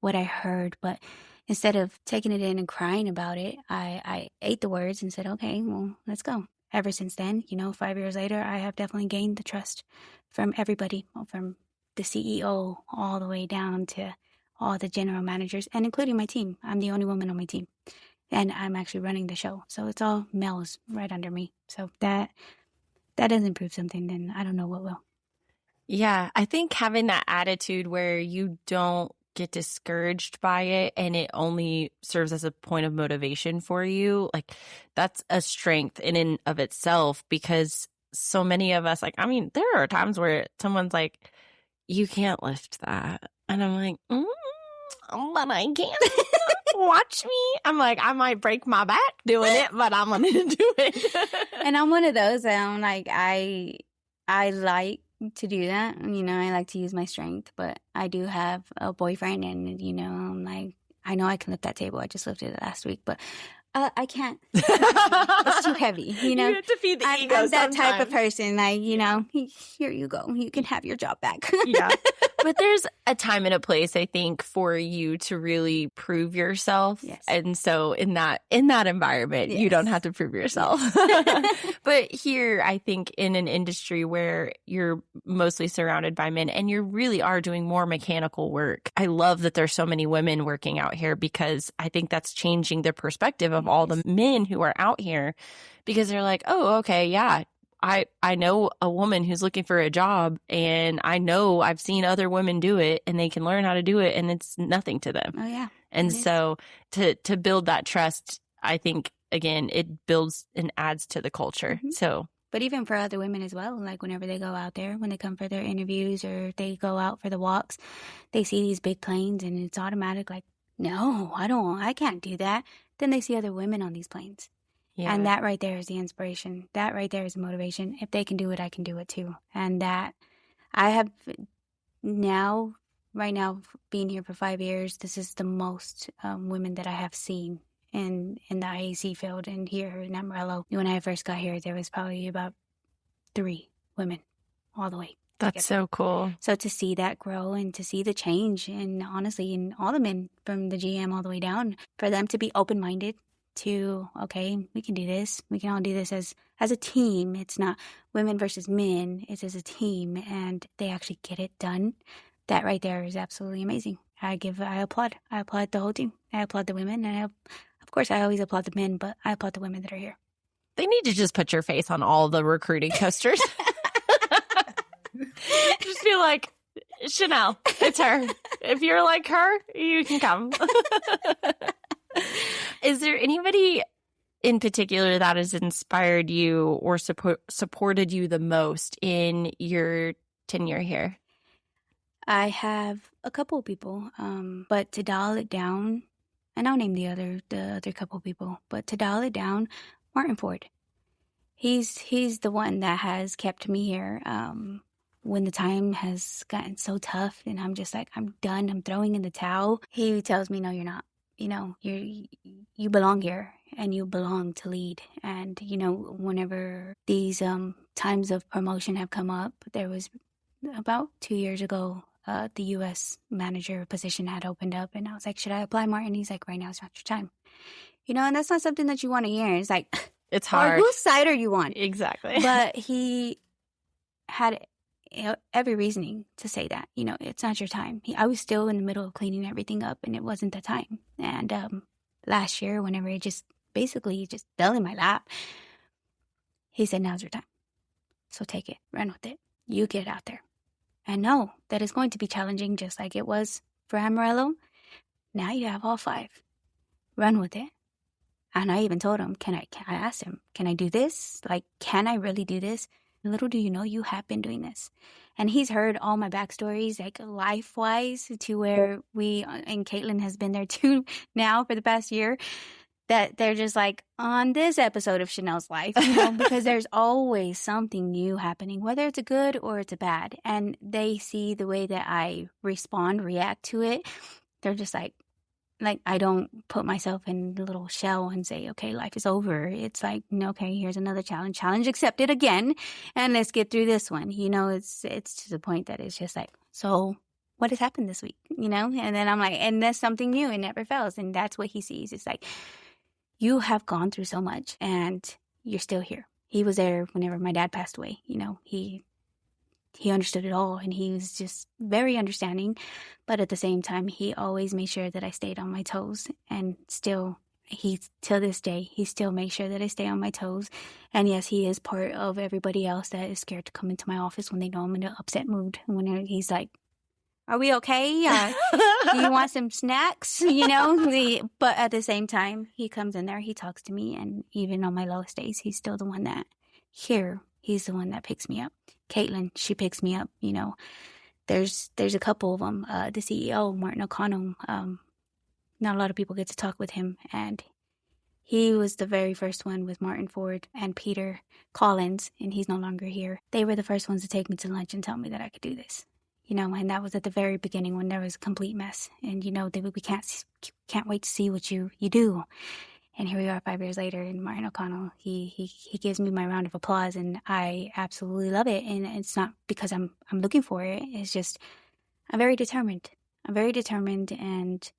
what I heard. But instead of taking it in and crying about it, I ate the words and said, okay, well, let's go. Ever since then, 5 years later, I have definitely gained the trust from everybody, from the CEO all the way down to all the general managers, and including my team. I'm the only woman on my team, and I'm actually running the show. So it's all males right under me. So that doesn't prove something, then I don't know what will. Yeah, I think having that attitude where you don't get discouraged by it and it only serves as a point of motivation for you, like that's a strength in and of itself, because so many of us, like, I mean, there are times where someone's like, you can't lift that. And I'm like, but I can't. Watch me. I'm like, I might break my back doing it, but I'm going to do it. And I'm one of those that I'm like, I like to do that. You know, I like to use my strength, but I do have a boyfriend, and, you know, I'm like, I know I can lift that table. I just lifted it last week, but I can't. It's too heavy, you know. You have to feed the ego I'm that type of sometimes. person. Like, you know, here you go. You can have your job back. Yeah. But there's a time and a place, I think, for you to really prove yourself. Yes. And so in that environment, you don't have to prove yourself. But here, I think in an industry where you're mostly surrounded by men and you really are doing more mechanical work, I love that there's so many women working out here, because I think that's changing the perspective of all the men who are out here, because they're like, oh, okay, yeah. I know a woman who's looking for a job, and I know I've seen other women do it, and they can learn how to do it, and it's nothing to them. Oh, yeah. And so to build that trust, I think, again, it builds and adds to the culture. Mm-hmm. So, but even for other women as well, like whenever they go out there, when they come for their interviews or they go out for the walks, they see these big planes, and it's automatic, like, no, I can't do that. Then they see other women on these planes. yeah. And that right there is the inspiration. That right there is the motivation. If they can do it, I can do it too. And that I have now, right now, being here for 5 years, this is the most women that I have seen in the IAC field and here in Amarillo. When I first got here, there was probably about 3 women all the way. That's so cool. So to see that grow and to see the change, and honestly, in all the men from the GM all the way down, for them to be open-minded to, okay, we can do this. We can all do this as a team. It's not women versus men. It's as a team, and they actually get it done. That right there is absolutely amazing. I applaud. I applaud the whole team. I applaud the women, and of course, I always applaud the men, but I applaud the women that are here. They need to just put your face on all the recruiting posters. Just be like, Shanell, it's her. If you're like her, you can come. Is there anybody in particular that has inspired you or supported you the most in your tenure here? I have a couple of people, but to dial it down, and I'll name the other couple of people, but to dial it down, Martin Ford. He's the one that has kept me here when the time has gotten so tough, and I'm just like, I'm done. I'm throwing in the towel. He tells me, no, you're not. You know, you belong here, and you belong to lead. And, you know, whenever these times of promotion have come up, there was about 2 years ago, the U.S. manager position had opened up, and I was like, should I apply, Martin? He's like, right now is not your time. You know, and that's not something that you want to hear. It's like, it's hard. Whose side are you on? Exactly. But he had every reasoning to say that, you know, it's not your time. I was still in the middle of cleaning everything up, and it wasn't the time. And last year, whenever it just fell in my lap, he said, now's your time. So take it, run with it. You get out there. And know that it's going to be challenging, just like it was for Amarillo. Now you have all 5. Run with it. And I even told him, I asked him, can I do this? Like, can I really do this? Little do you know, you have been doing this. And he's heard all my backstories, like life-wise, to where and Katilyn has been there too now for the past year, that they're just like, on this episode of Shanell's life, you know, because there's always something new happening, whether it's a good or it's a bad. And they see the way that I react to it. They're just like I don't put myself in a little shell and say, okay, life is over. It's like, okay, here's another challenge accepted again, and let's get through this one. You know, it's to the point that it's just like, so what has happened this week? You know, and then I'm like, and that's something new. It never fails. And that's what he sees. It's like, you have gone through so much, and you're still here. He was there whenever my dad passed away. You know, he he understood it all, and he was just very understanding. But at the same time, he always made sure that I stayed on my toes. And still, till this day, he still makes sure that I stay on my toes. And yes, he is part of everybody else that is scared to come into my office when they know I'm in an upset mood. When he's like, "Are we okay? Do you want some snacks?" But at the same time, he comes in there, he talks to me, and even on my lowest days, he's still the one that he's the one that picks me up. Kaitlyn, she picks me up. There's a couple of them. The CEO, Martin O'Connell. Not a lot of people get to talk with him, and he was the very first one with Martin Ford and Peter Collins, and he's no longer here. They were the first ones to take me to lunch and tell me that I could do this. And that was at the very beginning when there was a complete mess. And, we can't wait to see what you do. And here we are 5 years later, and Martin O'Connell, he gives me my round of applause, and I absolutely love it. And it's not because I'm looking for it. It's just I'm very determined. And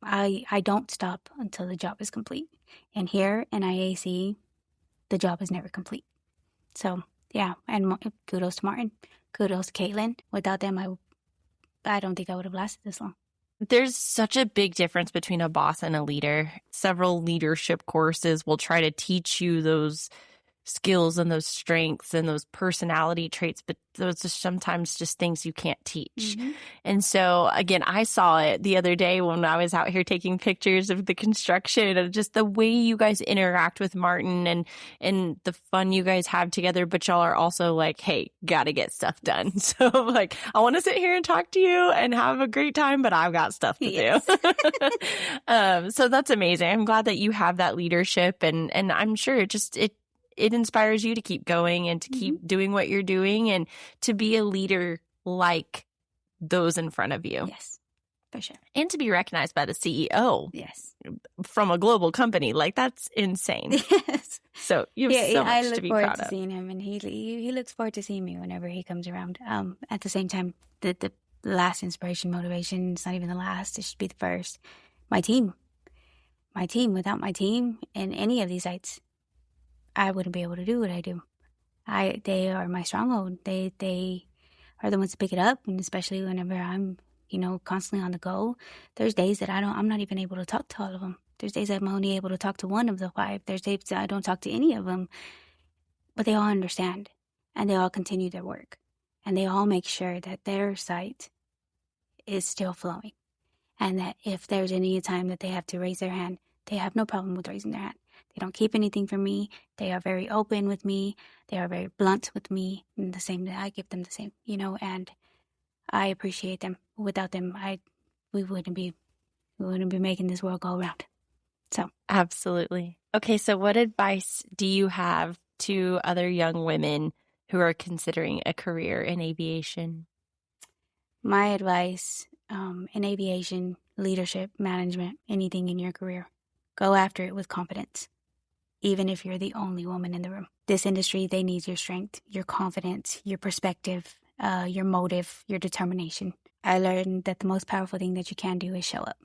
I don't stop until the job is complete. And here in IAC, the job is never complete. So, yeah, and kudos to Martin. Kudos to Kaitlyn. Without them, I don't think I would have lasted this long. There's such a big difference between a boss and a leader. Several leadership courses will try to teach you those skills and those strengths and those personality traits, but those are sometimes just things you can't teach. Mm-hmm. And so, again, I saw it the other day when I was out here taking pictures of the construction, of just the way you guys interact with Martin and the fun you guys have together, but y'all are also like, hey, gotta get stuff done. So like, I want to sit here and talk to you and have a great time, but I've got stuff to do. So that's amazing. I'm glad that you have that leadership, and I'm sure it inspires you to keep going and to keep doing what you're doing and to be a leader like those in front of you. Yes, for sure. And to be recognized by the CEO. Yes. From a global company. Like, that's insane. Yes. So you have so much to be proud of. I look forward to seeing him, and he looks forward to seeing me whenever he comes around. At the same time, the last inspiration, motivation, it's not even the last. It should be the first. My team. Without my team in any of these sites, I wouldn't be able to do what I do. They are my stronghold. They are the ones to pick it up, and especially whenever I'm, constantly on the go. There's days that I'm not even able to talk to all of them. There's days I'm only able to talk to one of the 5. There's days that I don't talk to any of them. But they all understand, and they all continue their work, and they all make sure that their site is still flowing, and that if there's any time that they have to raise their hand, they have no problem with raising their hand. They don't keep anything from me. They are very open with me. They are very blunt with me. And the same that I give them the same, and I appreciate them. Without them, we wouldn't be making this world go around. So absolutely. Okay, so what advice do you have to other young women who are considering a career in aviation? My advice in aviation, leadership, management, anything in your career, go after it with confidence. Even if you're the only woman in the room. This industry, they need your strength, your confidence, your perspective, your motive, your determination. I learned that the most powerful thing that you can do is show up.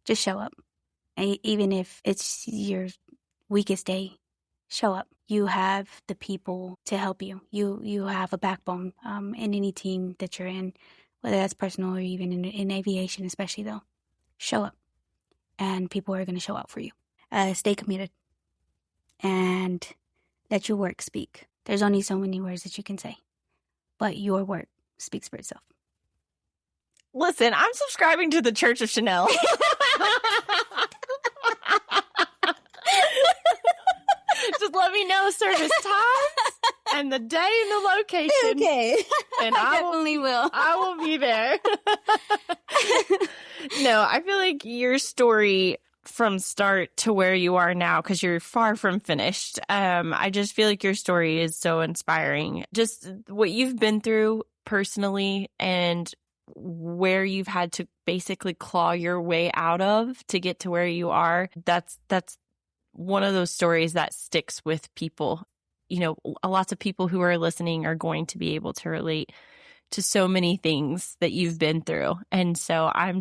Just show up. And even if it's your weakest day, show up. You have the people to help you. You have a backbone in any team that you're in, whether that's personal or even in aviation, especially though. Show up. And people are going to show up for you. Stay committed. And let your work speak. There's only so many words that you can say, but your work speaks for itself. Listen, I'm subscribing to the Church of Shanell. Just let me know service times and the day and the location. Okay. And I definitely will. I will be there. No, I feel like your story from start to where you are now, because you're far from finished. I just feel like your story is so inspiring. Just what you've been through personally and where you've had to basically claw your way out of to get to where you are. That's one of those stories that sticks with people. Lots of people who are listening are going to be able to relate to so many things that you've been through. And so I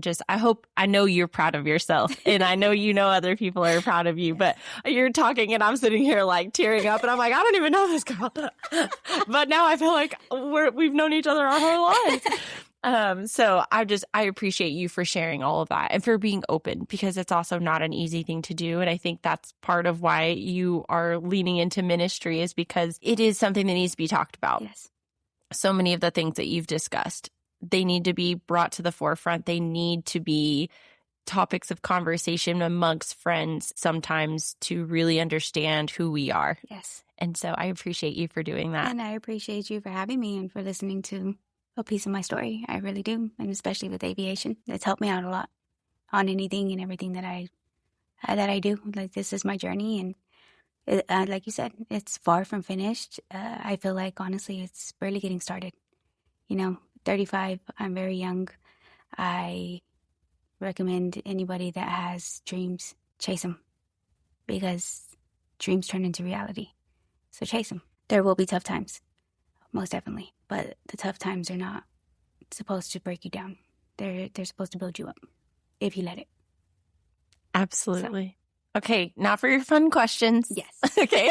know you're proud of yourself, and I know other people are proud of you, but you're talking and I'm sitting here like tearing up, and I'm like, I don't even know this girl. But now I feel like we've known each other our whole lives. So I appreciate you for sharing all of that and for being open, because it's also not an easy thing to do. And I think that's part of why you are leaning into ministry, is because it is something that needs to be talked about. Yes. So many of the things that you've discussed, they need to be brought to the forefront. They need to be topics of conversation amongst friends sometimes to really understand who we are. Yes. And so I appreciate you for doing that. And I appreciate you for having me and for listening to a piece of my story. I really do. And especially with aviation, it's helped me out a lot on anything and everything that I do. Like, this is my journey, and like you said, it's far from finished. I feel like, honestly, it's barely getting started. 35, I'm very young. I recommend anybody that has dreams, chase them, because dreams turn into reality. So chase them. There will be tough times, most definitely, but the tough times are not supposed to break you down. They're supposed to build you up, if you let it. Absolutely. Okay, now for your fun questions. Yes. Okay.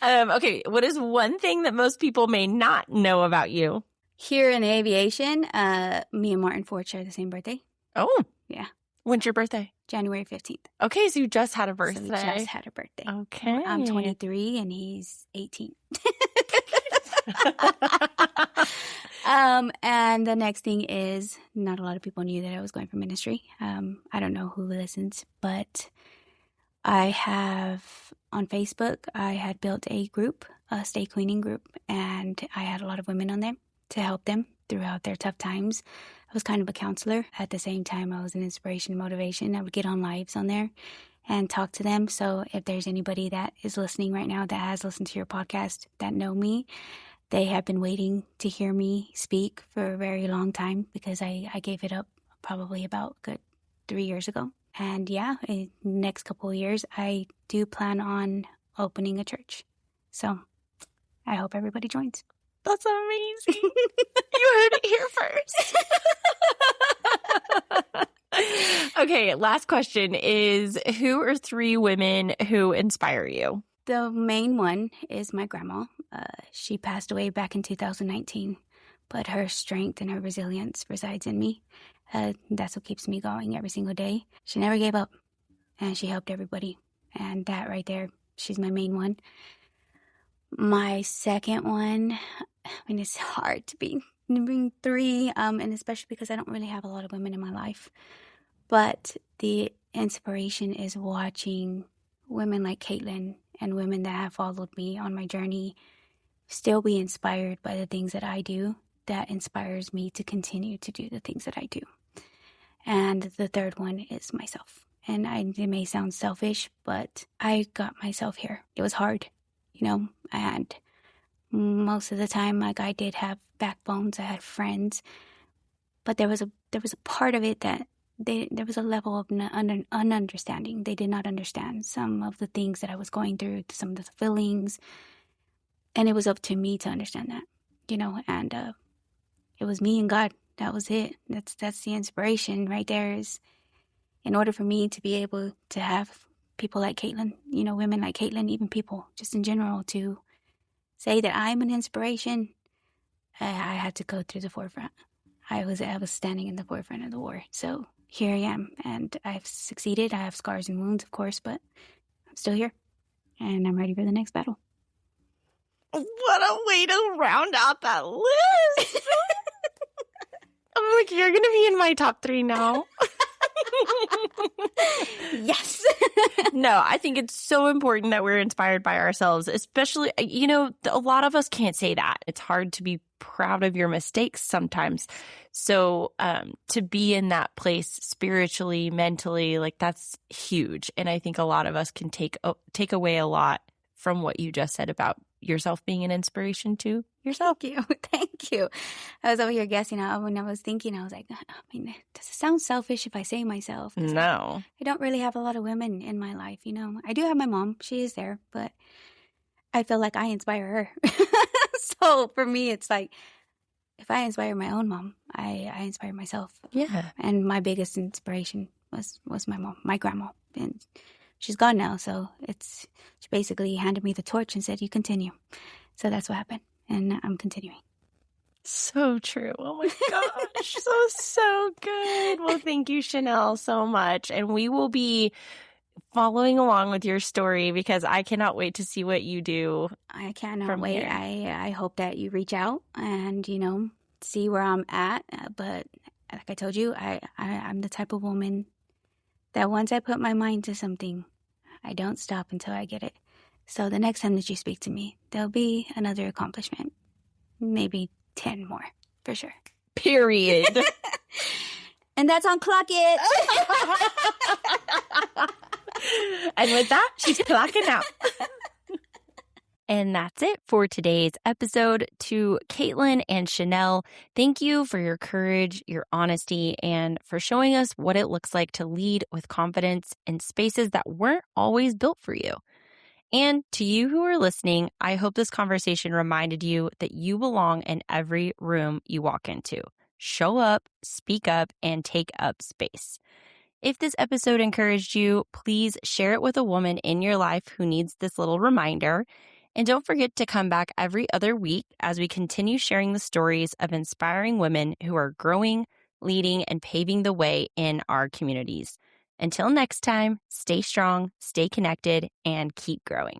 Okay, what is one thing that most people may not know about you? Here in aviation, me and Martin Ford share the same birthday. Oh. Yeah. When's your birthday? January 15th. Okay, so you just had a birthday. So we just had a birthday. Okay. I'm 23 and he's 18. And the next thing is, not a lot of people knew that I was going for ministry. I don't know who listens, but I have on Facebook, I had built a group, a stay cleaning group, and I had a lot of women on there to help them throughout their tough times. I was kind of a counselor. At the same time, I was an inspiration and motivation. I would get on lives on there and talk to them. So if there's anybody that is listening right now that has listened to your podcast that know me, they have been waiting to hear me speak for a very long time, because I gave it up probably about good 3 years ago. And yeah, in the next couple of years, I do plan on opening a church. So I hope everybody joins. That's amazing. You heard it here first. Okay, last question is, who are 3 women who inspire you? The main one is my grandma. She passed away back in 2019, but her strength and her resilience resides in me. That's what keeps me going every single day. She never gave up, and she helped everybody. And that right there, she's my main one. My second one, it's hard to bring 3, and especially because I don't really have a lot of women in my life. But the inspiration is watching women like Kaitlyn and women that have followed me on my journey still be inspired by the things that I do. That inspires me to continue to do the things that I do. And the third one is myself. And it may sound selfish, but I got myself here. It was hard, and most of the time, like, I did have backbones. I had friends, but there was a part of it that there was a level of ununderstanding. They did not understand some of the things that I was going through, some of the feelings, and it was up to me to understand that, and it was me and God. That was it. That's the inspiration right there. Is in order for me to be able to have people like Kaitlyn, women like Kaitlyn, even people just in general, to say that I'm an inspiration, I had to go through the forefront. I was standing in the forefront of the war. So here I am, and I've succeeded. I have scars and wounds, of course, but I'm still here, and I'm ready for the next battle. What a way to round out that list. I'm like, you're going to be in my top 3 now. Yes. No, I think it's so important that we're inspired by ourselves, especially, a lot of us can't say that. It's hard to be proud of your mistakes sometimes. So to be in that place spiritually, mentally, like, that's huge. And I think a lot of us can take away a lot from what you just said about yourself being an inspiration to yourself. Thank you. I was over here guessing. When I was thinking, I was like, does it sound selfish if I say myself? No. I don't really have a lot of women in my life, I do have my mom. She is there, but I feel like I inspire her. So for me, it's like, if I inspire my own mom, I inspire myself. Yeah. And my biggest inspiration was my mom, my grandma. And she's gone now, so she basically handed me the torch and said, you continue. So that's what happened. And I'm continuing. So true. Oh my gosh. So good. Well, thank you, Shanell, so much. And we will be following along with your story because I cannot wait to see what you do. I cannot from wait. here. I hope that you reach out and, see where I'm at. But like I told you, I'm the type of woman that once I put my mind to something, I don't stop until I get it. So the next time that you speak to me, there'll be another accomplishment. Maybe 10 more, for sure. Period. And that's on Clock It. And with that, she's clocking out. And that's it for today's episode. To Kaitlyn and Shanell, thank you for your courage, your honesty, and for showing us what it looks like to lead with confidence in spaces that weren't always built for you. And to you who are listening, I hope this conversation reminded you that you belong in every room you walk into. Show up, speak up, and take up space. If this episode encouraged you, please share it with a woman in your life who needs this little reminder. And don't forget to come back every other week as we continue sharing the stories of inspiring women who are growing, leading, and paving the way in our communities. Until next time, stay strong, stay connected, and keep growing.